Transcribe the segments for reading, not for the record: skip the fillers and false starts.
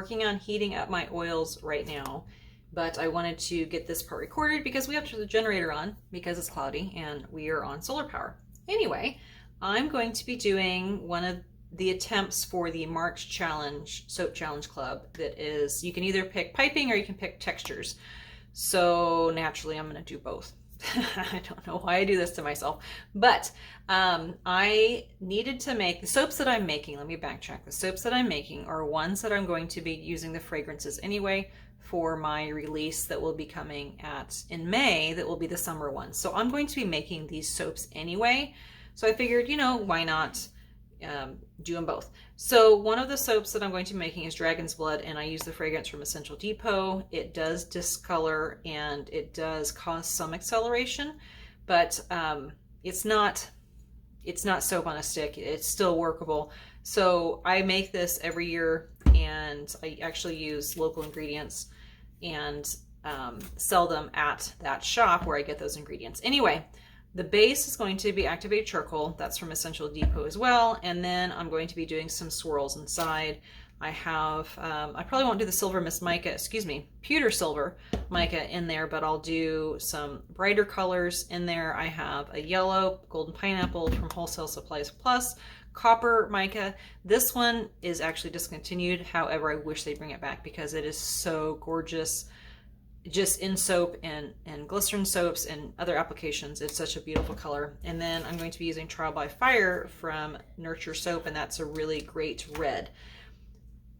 working on heating up my oils right now, but I wanted to get this part recorded because we have the generator on because it's cloudy and we are on solar power. Anyway, I'm going to be doing one of the attempts for the March challenge, soap challenge club, that is, you can either pick piping or you can pick textures. So naturally I'm going to do both. I don't know why I do this to myself, but I needed to make the soaps that I'm making. Let me backtrack. The soaps that I'm making are ones that I'm going to be using the fragrances anyway for my release that will be coming in May. That will be the summer one. So I'm going to be making these soaps anyway. So I figured, you know, why not do them both. So one of the soaps that I'm going to be making is Dragon's Blood, and I use the fragrance from Essential Depot. It does discolor and it does cause some acceleration, but it's not soap on a stick. It's still workable. So I make this every year, and I actually use local ingredients and sell them at that shop where I get those ingredients. Anyway, the base is going to be activated charcoal. That's from Essential Depot as well. And then I'm going to be doing some swirls inside. I have, I probably won't do the silver Miss Mica, pewter silver mica in there, but I'll do some brighter colors in there. I have a yellow golden pineapple from Wholesale Supplies Plus, copper mica. This one is actually discontinued. However, I wish they'd bring it back because it is so gorgeous. Just in soap and glycerin soaps and other applications, it's such a beautiful color. And then I'm going to be using Trial by Fire from Nurture Soap, and that's a really great red.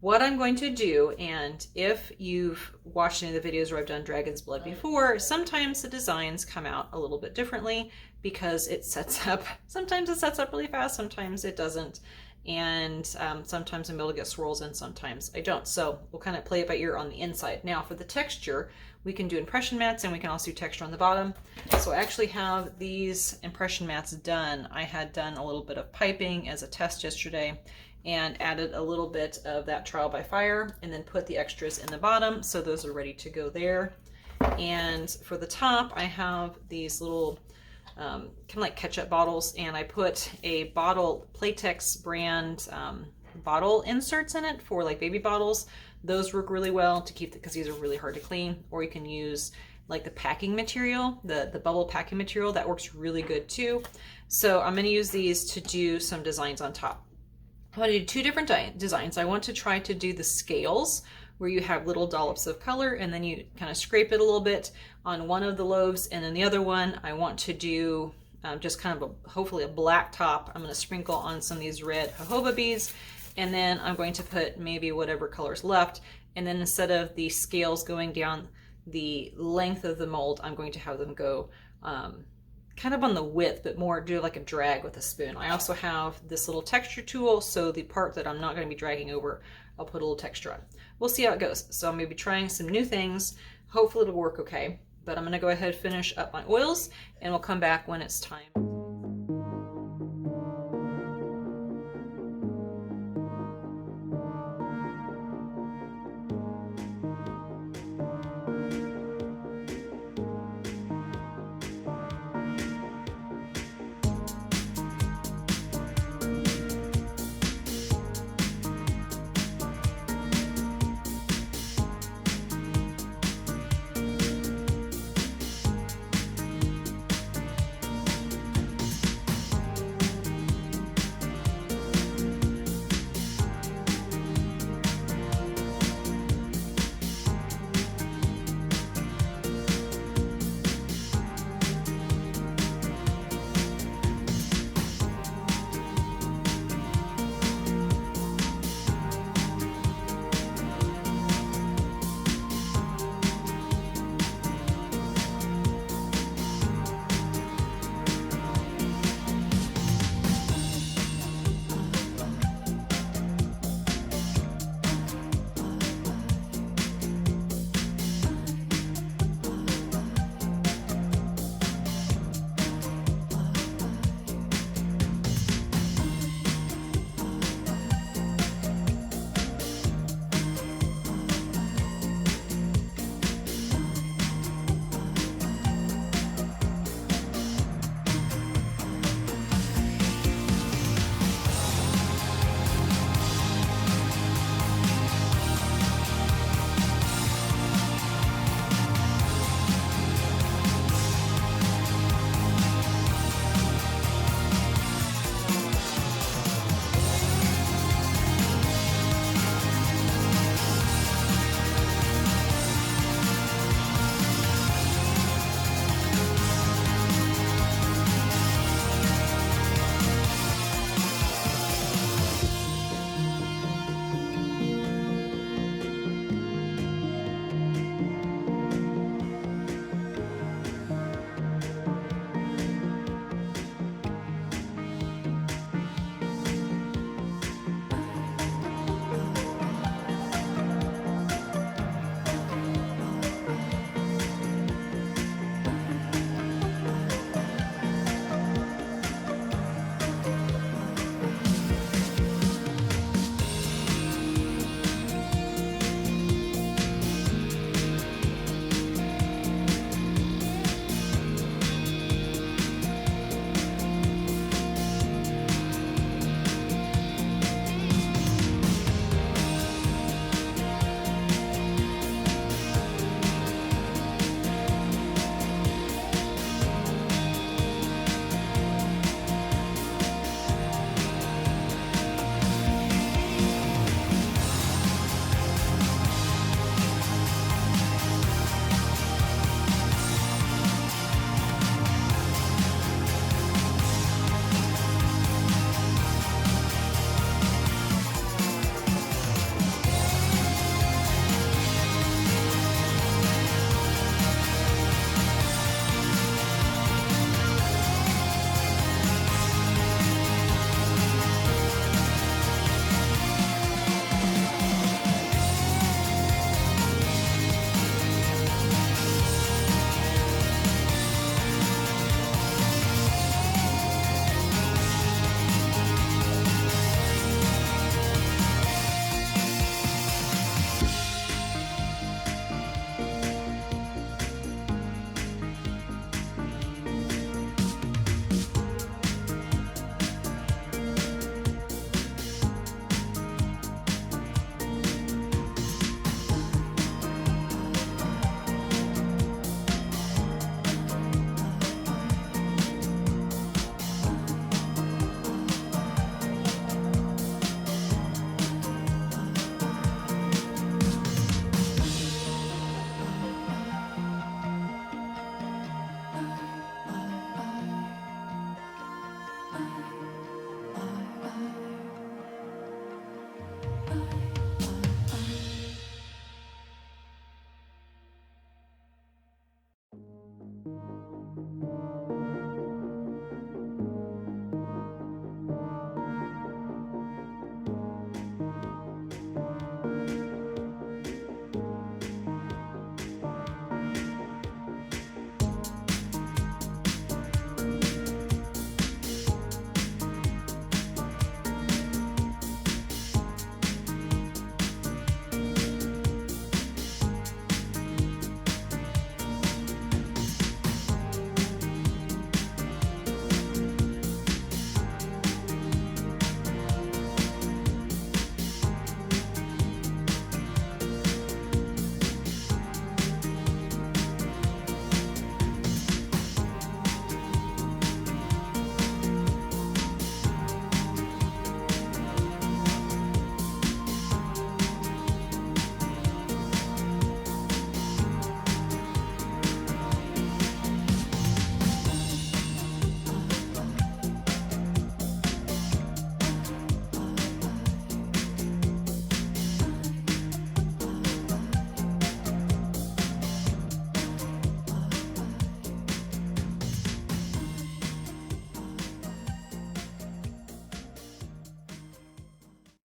What I'm going to do, and if you've watched any of the videos where I've done Dragon's Blood before, sometimes the designs come out a little bit differently because it sets up, sometimes it sets up really fast, sometimes it doesn't. And sometimes I'm able to get swirls in, sometimes I don't. So we'll kind of play it by ear on the inside. Now for the texture, we can do impression mats and we can also do texture on the bottom. So I actually have these impression mats done. I had done a little bit of piping as a test yesterday and added a little bit of that Trial by Fire and then put the extras in the bottom. So those are ready to go there. And for the top, I have these little kind of like ketchup bottles, and I put a bottle, Playtex brand bottle inserts in it for like baby bottles. Those work really well to keep, because these are really hard to clean. Or you can use like the packing material, the bubble packing material, that works really good too. So I'm going to use these to do some designs on top. I'm going to do two different designs. I want to try to do the scales, where you have little dollops of color and then you kind of scrape it a little bit on one of the loaves, and then the other one I want to do just kind of hopefully a black top. I'm going to sprinkle on some of these red jojoba beads, and then I'm going to put maybe whatever color's left, and then instead of the scales going down the length of the mold, I'm going to have them go kind of on the width, but more do like a drag with a spoon. I also have this little texture tool, so the part that I'm not going to be dragging over, I'll put a little texture on. We'll see how it goes. So I'm going to be trying some new things. Hopefully it'll work okay. But I'm going to go ahead and finish up my oils, and we'll come back when it's time.